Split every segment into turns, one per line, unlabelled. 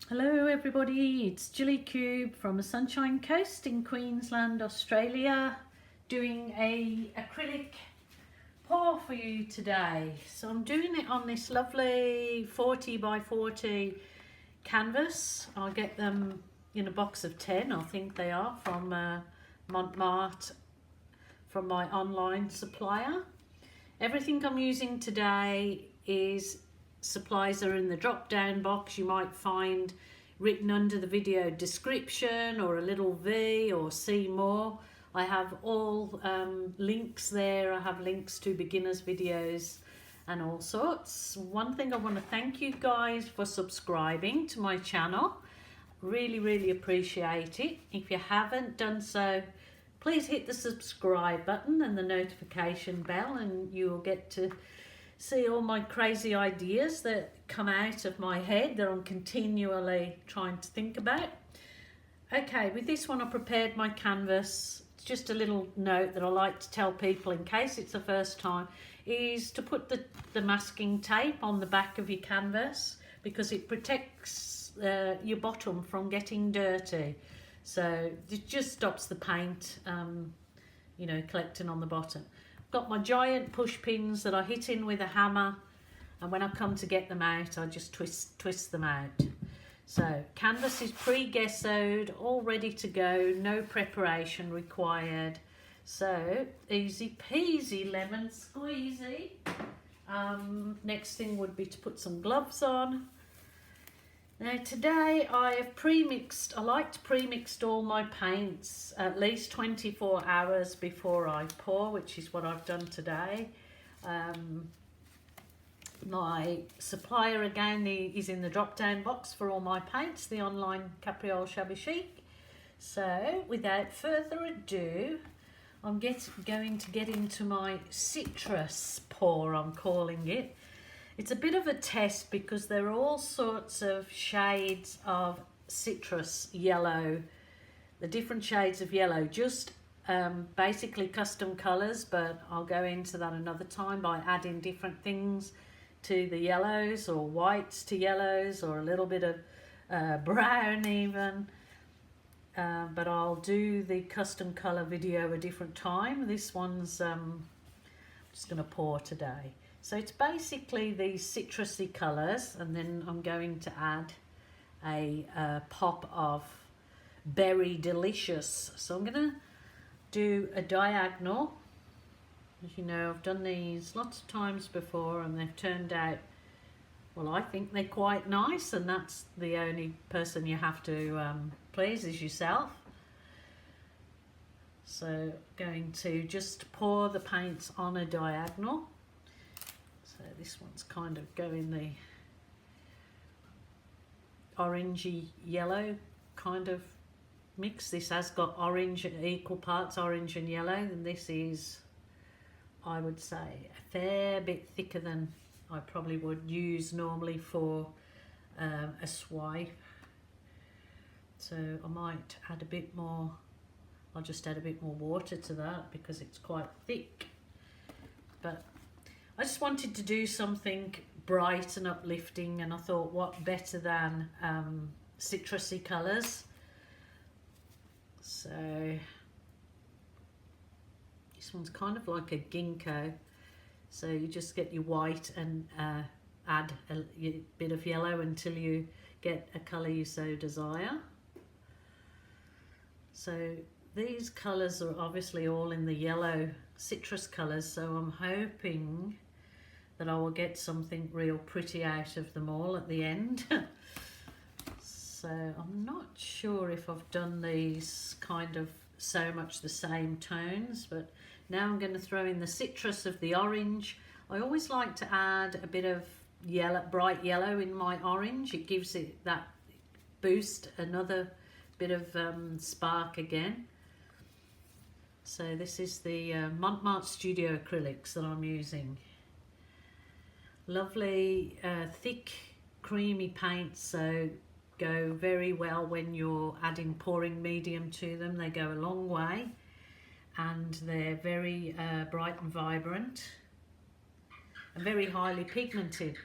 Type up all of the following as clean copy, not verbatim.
Hello everybody, it's Jilly Cube from the Sunshine Coast in Queensland, Australia, doing a acrylic pour for you today. So I'm doing it on this lovely 40 by 40 canvas. I'll get them in a box of 10, I think they are, from Mont, from my online supplier. Everything I'm using today is supplies are in the drop down box. You might find written under the video description or a little V or see more. I have all links there. I have links to beginners videos and all sorts. One thing I want to thank you guys for subscribing to my channel. Really appreciate it. If you haven't done so, please hit the subscribe button and the notification bell, and you'll get to see all my crazy ideas that come out of my head that I'm continually trying to think about. Okay, with this one I prepared my canvas. It's just a little note that I like to tell people in case it's the first time, is to put the masking tape on the back of your canvas because it protects your bottom from getting dirty. So it just stops the paint collecting on the bottom. Got my giant push pins that I hit in with a hammer, and when I come to get them out I just twist them out. So canvas is pre-gessoed, all ready to go, no preparation required. So easy peasy lemon squeezy. Next thing would be to put some gloves on. Now today I have I like to pre-mix all my paints at least 24 hours before I pour, which is what I've done today. My supplier again is in the drop down box for all my paints, the online Capriole Shabby Chic. So without further ado, I'm going to get into my citrus pour, I'm calling it. It's a bit of a test because there are all sorts of shades of citrus yellow, the different shades of yellow, just basically custom colours, but I'll go into that another time by adding different things to the yellows, or whites to yellows, or a little bit of brown even. But I'll do the custom colour video a different time. This one's just going to pour today. So it's basically these citrusy colours, and then I'm going to add a pop of berry delicious. So I'm going to do a diagonal. As you know, I've done these lots of times before and they've turned out, well, I think they're quite nice, and that's the only person you have to please is yourself. So going to just pour the paints on a diagonal. So this one's kind of going the orangey yellow kind of mix. This has got orange, equal parts orange and yellow, and this is, I would say, a fair bit thicker than I probably would use normally for a swipe. So I might add a bit more, I'll just add a bit more water to that because it's quite thick. But I just wanted to do something bright and uplifting, and I thought what better than citrusy colours. So this one's kind of like a ginkgo. So you just get your white and add a bit of yellow until you get a colour you so desire. So these colours are obviously all in the yellow citrus colours, so I'm hoping that I will get something real pretty out of them all at the end. So I'm not sure if I've done these kind of so much the same tones, but now I'm going to throw in the citrus of the orange. I always like to add a bit of yellow, bright yellow in my orange. It gives it that boost, another bit of spark again. So this is the Mont Studio acrylics that I'm using. Lovely thick creamy paints, so go very well when you're adding pouring medium to them. They go a long way, and they're very bright and vibrant and very highly pigmented.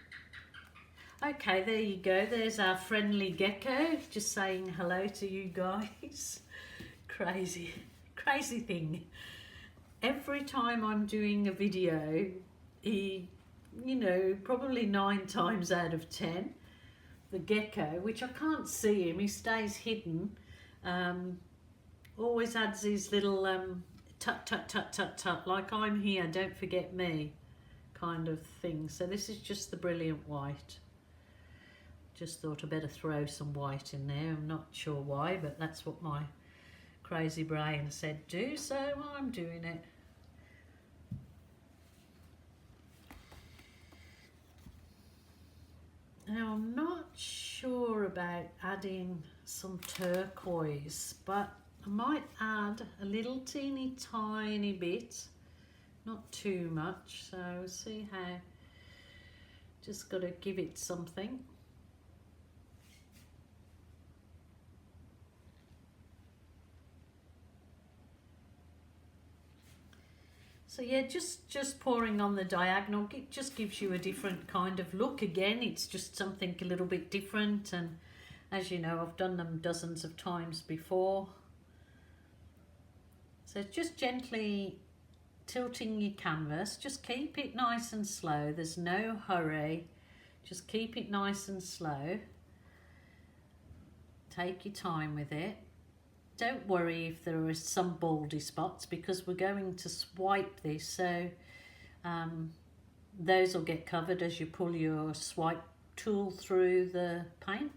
Okay, there you go. There's our friendly gecko just saying hello to you guys. Crazy, crazy thing. Every time I'm doing a video, he, you know, probably 9 times out of 10, the gecko, which I can't see him, he stays hidden, always adds his little tut tut tut tut tut, like I'm here, don't forget me kind of thing. So this is just the brilliant white. Just thought I'd better throw some white in there. I'm not sure why, but that's what my crazy brain said do, so I'm doing it. Now I'm not sure about adding some turquoise, but I might add a little teeny tiny bit, not too much, so we'll see how. Just got to give it something. So yeah, just pouring on the diagonal, it just gives you a different kind of look. Again, it's just something a little bit different, and as you know, I've done them dozens of times before. So just gently tilting your canvas, just keep it nice and slow, there's no hurry, just keep it nice and slow, take your time with it. Don't worry if there are some baldy spots, because we're going to swipe this, so those will get covered as you pull your swipe tool through the paint.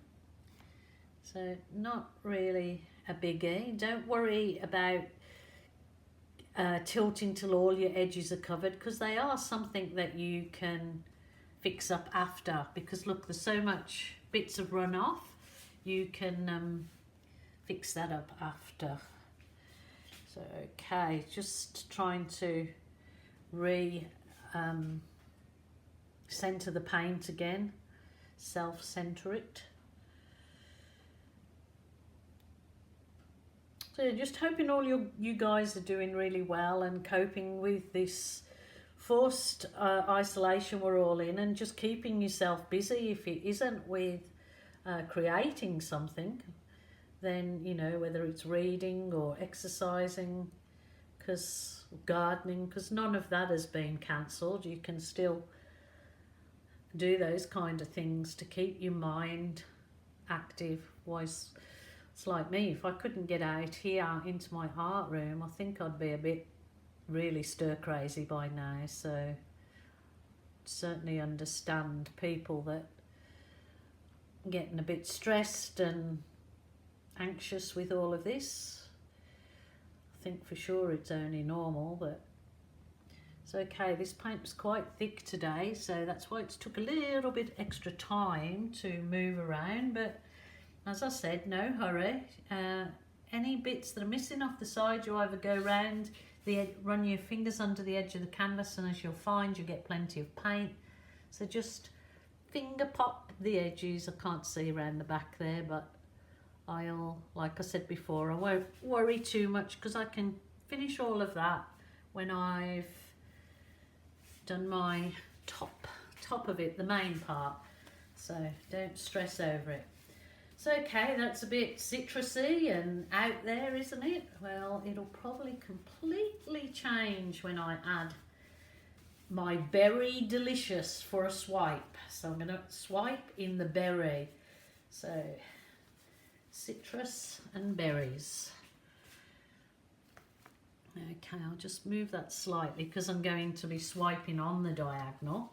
So not really a biggie. Don't worry about tilting till all your edges are covered, because they are something that you can fix up after, because look, there's so much bits of runoff, you can fix that up after. So okay, just trying to center the paint again, self-center it. So just hoping all you guys are doing really well and coping with this forced isolation we're all in, and just keeping yourself busy. If it isn't with creating something, then, you know, whether it's reading or exercising, because gardening, because none of that has been cancelled. You can still do those kind of things to keep your mind active. Wise, it's like me, if I couldn't get out here into my art room, I think I'd be a bit really stir crazy by now. So certainly understand people that getting a bit stressed and anxious with all of this. I think for sure it's only normal, but it's okay. This paint was quite thick today, so that's why it took a little bit extra time to move around, but as I said, no hurry. Any bits that are missing off the side, you either go round run your fingers under the edge of the canvas, and as you'll find, you get plenty of paint. So just finger pop the edges. I can't see around the back there, but I'll, like I said before, I won't worry too much, because I can finish all of that when I've done my top of it, the main part. So don't stress over it. So okay, that's a bit citrusy and out there, isn't it? Well, it'll probably completely change when I add my berry delicious for a swipe. So I'm going to swipe in the berry. So citrus and berries. Okay, I'll just move that slightly because I'm going to be swiping on the diagonal.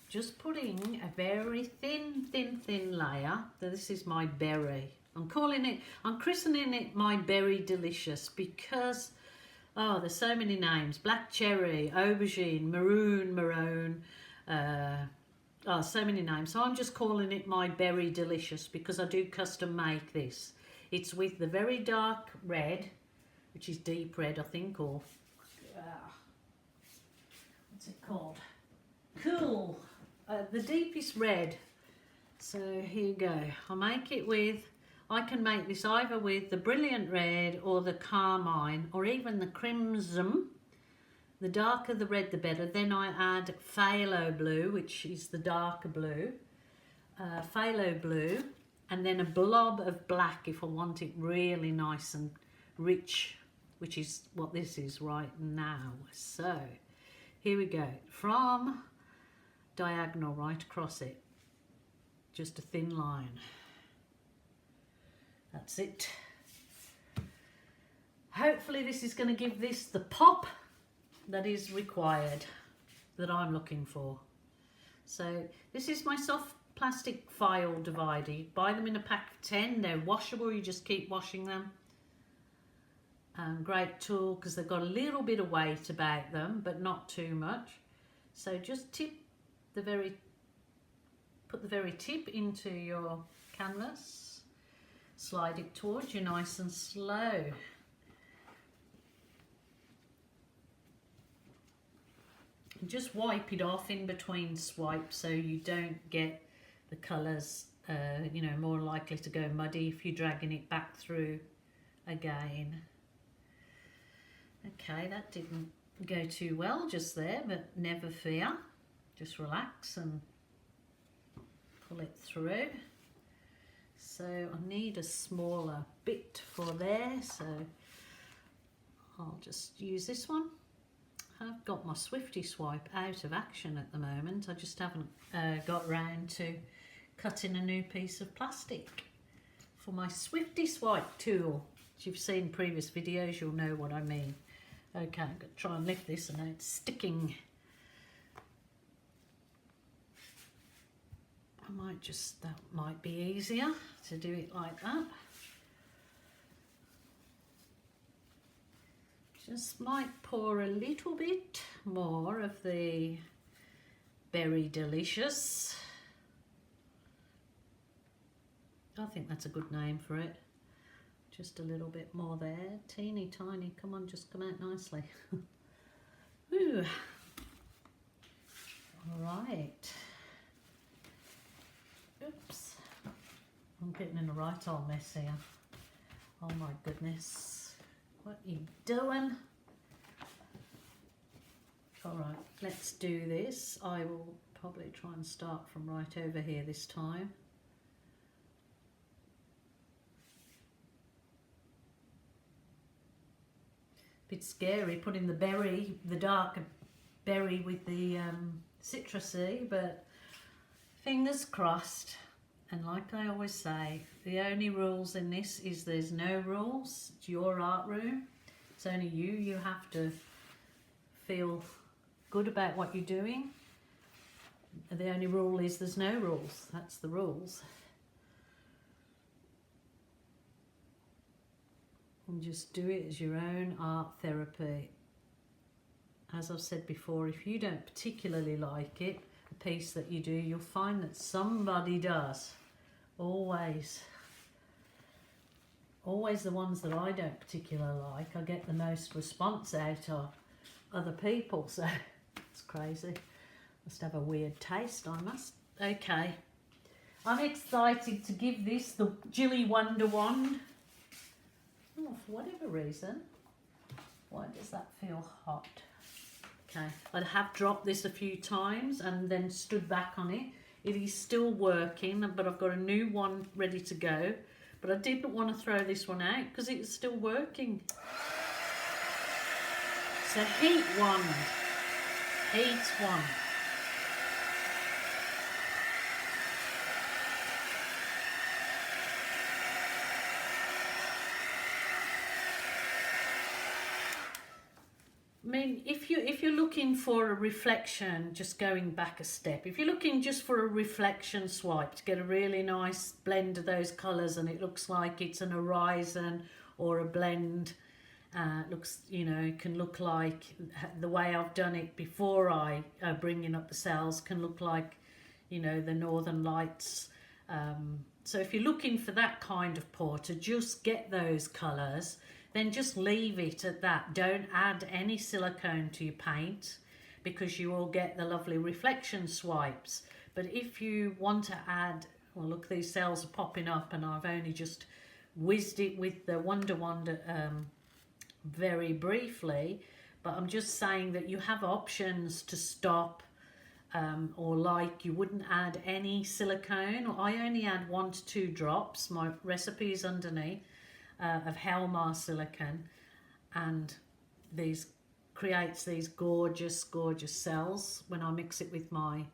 Just putting a very thin layer. This is my berry. I'm christening it my berry delicious, because there's so many names: black cherry, aubergine, maroon, so many names. So I'm just calling it my berry delicious because I do custom make this. It's with the very dark red, which is deep red, I think, or what's it called? Cool. The deepest red. So here you go. I'll make it with, I can make this either with the brilliant red or the carmine or even the crimson. The darker the red the better. Then I add phthalo blue, which is the darker blue. phthalo blue, and then a blob of black if I want it really nice and rich, which is what this is right now. So here we go, from diagonal right across it, just a thin line. That's it. Hopefully this is going to give this the pop that is required, that I'm looking for. So this is my soft plastic file divider. You buy them in a pack of 10. They're washable, you just keep washing them. Great tool because they've got a little bit of weight about them, but not too much. So just put the very tip into your canvas, slide it towards you nice and slow. And just wipe it off in between swipes so you don't get the colours, you know, more likely to go muddy if you're dragging it back through again. Okay, that didn't go too well just there, but never fear. Just relax and pull it through. So I need a smaller bit for there, so I'll just use this one. I've got my Swifty Swipe out of action at the moment. I just haven't got round to cutting a new piece of plastic for my Swifty Swipe tool. If you've seen previous videos, you'll know what I mean. Okay, I'm going to try and lift this and now it's sticking. That might be easier to do it like that. Just might pour a little bit more of the Berry Delicious. I think that's a good name for it. Just a little bit more there, teeny tiny. Come on, just come out nicely. Ooh. All right. Oops. I'm getting in a right old mess here. Oh my goodness. What are you doing? All right, let's do this. I will probably try and start from right over here this time. Bit scary putting the dark berry with the citrusy, but fingers crossed. And like I always say, the only rules in this is there's no rules. It's your art room. It's only you. You have to feel good about what you're doing. The only rule is there's no rules. That's the rules. And just do it as your own art therapy. As I've said before, if you don't particularly like it, a piece that you do, you'll find that somebody does. Always the ones that I don't particularly like, I get the most response out of other people, so it's crazy. Must have a weird taste, I must. Okay, I'm excited to give this the Jilly Wonder Wand. Oh, for whatever reason, why does that feel hot? Okay, I have dropped this a few times and then stood back on it. It is still working, but I've got a new one ready to go. But I didn't want to throw this one out because it's still working. It's a heat wand. Heat wand. I mean, if you're looking for a reflection, just going back a step, if you're looking just for a reflection swipe to get a really nice blend of those colours and it looks like it's an horizon or a blend, looks, you know, it can look like the way I've done it before I bringing up the cells can look like, you know, the Northern Lights. So if you're looking for that kind of pour to just get those colours, then just leave it at that. Don't add any silicone to your paint because you will get the lovely reflection swipes. But if you want to add, well, look, these cells are popping up and I've only just whizzed it with the Wonder Wand very briefly, but I'm just saying that you have options to stop or like you wouldn't add any silicone. I only add 1 to 2 drops. My recipe is underneath of Helmar silicone, and these creates these gorgeous cells when I mix it with my,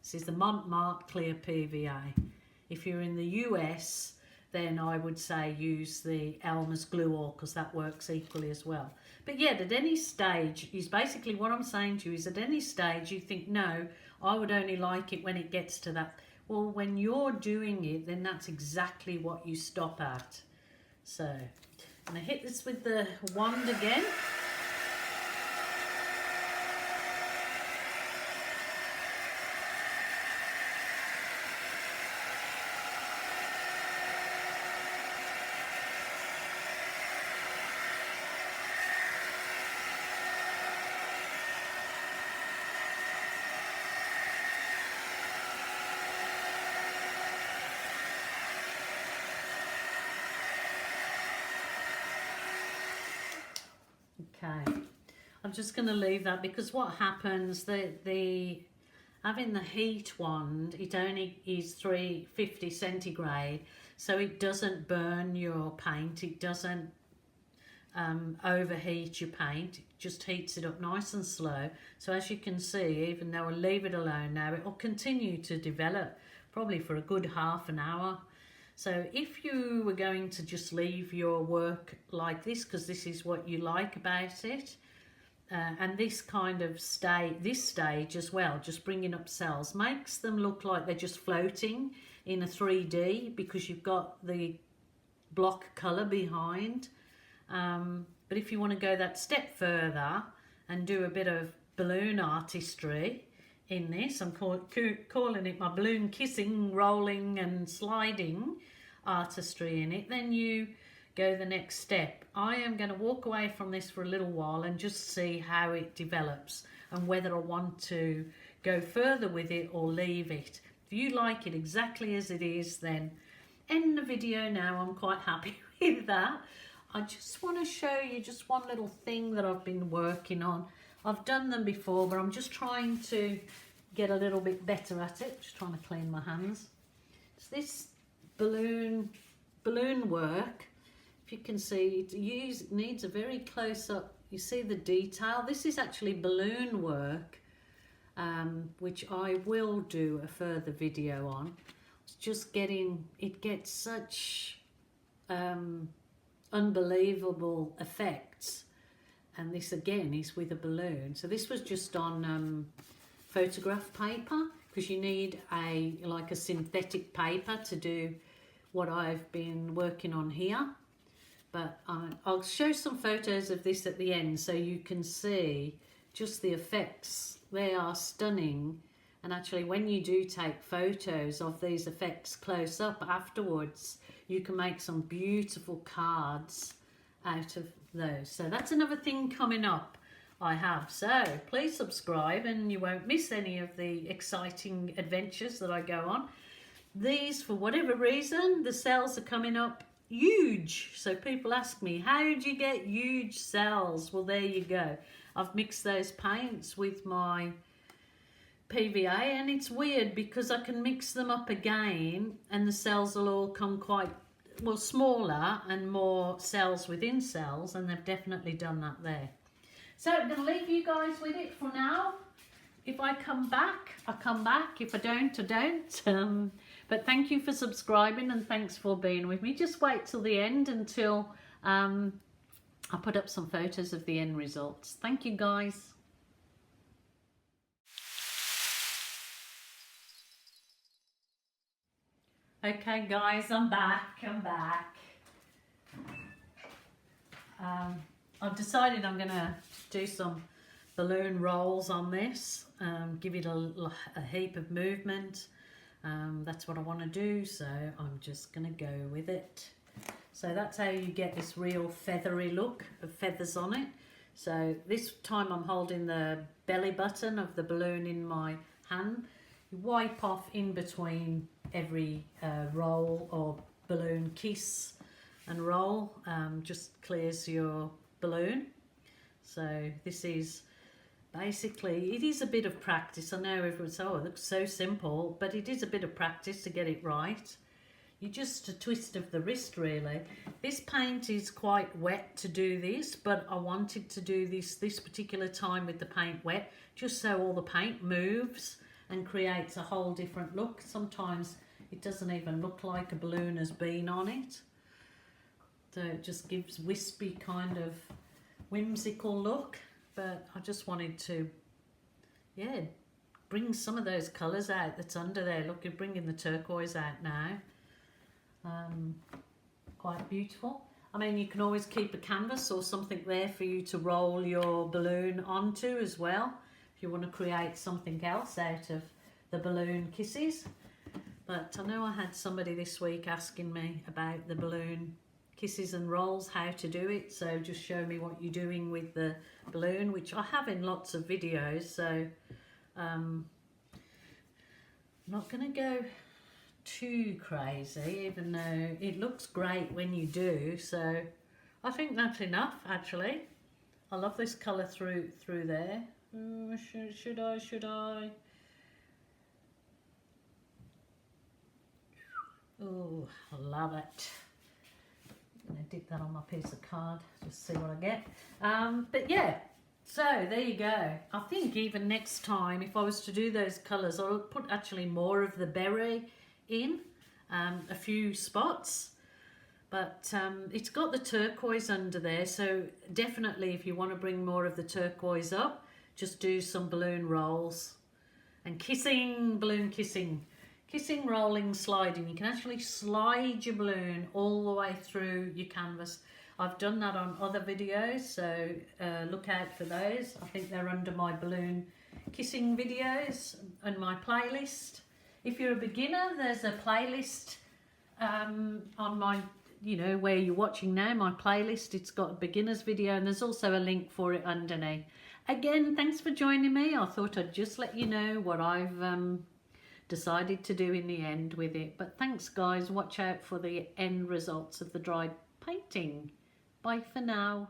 this is the Mont clear PVA. If you're in the US, then I would say use the Helmar's glue oil, because that works equally as well. But yeah, at any stage, is basically what I'm saying to you, is at any stage you think, no, I would only like it when it gets to that. Well, when you're doing it, then that's exactly what you stop at. So I'm going to hit this with the wand again. Okay, I'm just going to leave that, because what happens, the having the heat wand, it only is 350 centigrade, so it doesn't burn your paint, it doesn't overheat your paint, it just heats it up nice and slow. So as you can see, even though I leave it alone now, it will continue to develop probably for a good half an hour. So if you were going to just leave your work like this, because this is what you like about it, and this kind of this stage as well, just bringing up cells, makes them look like they're just floating in a 3D, because you've got the block colour behind. But if you want to go that step further and do a bit of balloon artistry in this, I'm calling it my balloon kissing, rolling and sliding artistry in it, then you go the next step. I am going to walk away from this for a little while and just see how it develops and whether I want to go further with it or leave it. If you like it exactly as it is, then end the video now. I'm quite happy with that. I just want to show you just one little thing that I've been working on. I've done them before, but I'm just trying to get a little bit better at it. Just trying to clean my hands. It's this balloon work. If you can see, it needs a very close up. You see the detail. This is actually balloon work, which I will do a further video on. It's just it gets such unbelievable effects, and this again is with a balloon. So this was just on photograph paper, because you need like a synthetic paper to do what I've been working on here. But I'll show some photos of this at the end so you can see just the effects. They are stunning, and actually when you do take photos of these effects close up afterwards, you can make some beautiful cards out of those. So that's another thing coming up I have. So please subscribe and you won't miss any of the exciting adventures that I go on. These, for whatever reason, the cells are coming up huge. So people ask me, how do you get huge cells? Well, there you go. I've mixed those paints with my PVA, and it's weird because I can mix them up again and the cells will all come quite, well, smaller and more cells within cells, and they've definitely done that there. So I'm going to leave you guys with it for now. If I come back, I come back. If I don't, I don't. But thank you for subscribing and thanks for being with me. Just wait till the end until I put up some photos of the end results. Thank you, guys. Okay, guys, I'm back. I've decided I'm going to do some balloon rolls on this, give it a heap of movement. That's what I want to do, so I'm just going to go with it. So that's how you get this real feathery look of feathers on it. So this time I'm holding the belly button of the balloon in my hand. You wipe off in between every roll or balloon kiss and roll, just clears your balloon. So this is basically it is a bit of practice. I know everyone's, oh, it looks so simple, but it is a bit of practice to get it right. You just a twist of the wrist really. This paint is quite wet to do this, but I wanted to do this particular time with the paint wet, just so all the paint moves and creates a whole different look. Sometimes it doesn't even look like a balloon has been on it. So it just gives wispy kind of whimsical look. But I just wanted to, yeah, bring some of those colours out that's under there. Look, you're bringing the turquoise out now. Quite beautiful. I mean, you can always keep a canvas or something there for you to roll your balloon onto as well, if you want to create something else out of the balloon kisses. But I know I had somebody this week asking me about the balloon kisses and rolls, how to do it. So just show me what you're doing with the balloon, which I have in lots of videos. So I'm not going to go too crazy, even though it looks great when you do. So I think that's enough actually. I love this colour through there. Should I? Oh, I love it. I'm going to dip that on my piece of card, just see what I get. But yeah, so there you go. I think even next time, if I was to do those colours, I'll put actually more of the berry in, a few spots. But it's got the turquoise under there, so definitely if you want to bring more of the turquoise up, just do some balloon rolls. And kissing, balloon kissing. Kissing, rolling, sliding. You can actually slide your balloon all the way through your canvas. I've done that on other videos, so look out for those. I think they're under my balloon kissing videos and my playlist. If you're a beginner, there's a playlist on my, where you're watching now, my playlist. It's got a beginner's video and there's also a link for it underneath. Again, thanks for joining me. I thought I'd just let you know what I've decided to do in the end with it. But thanks guys, watch out for the end results of the dried painting. Bye for now.